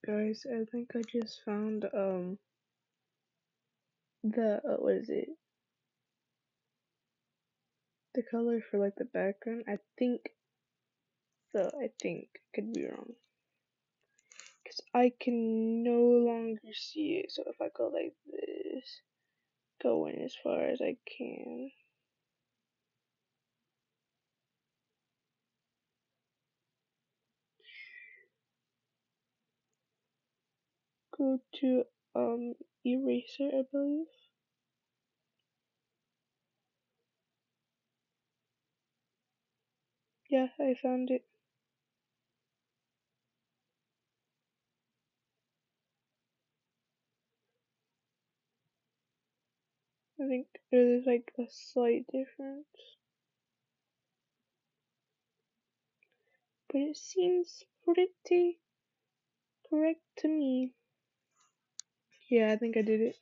Guys, I think I just found the what is it? The color for like the background. I think so. I think could be wrong because I can no longer see it. So if I go like this, going as far as I can, go to eraser, I believe. Yeah, I found it. I think there's like a slight difference, but it seems pretty correct to me. Yeah, I think I did it.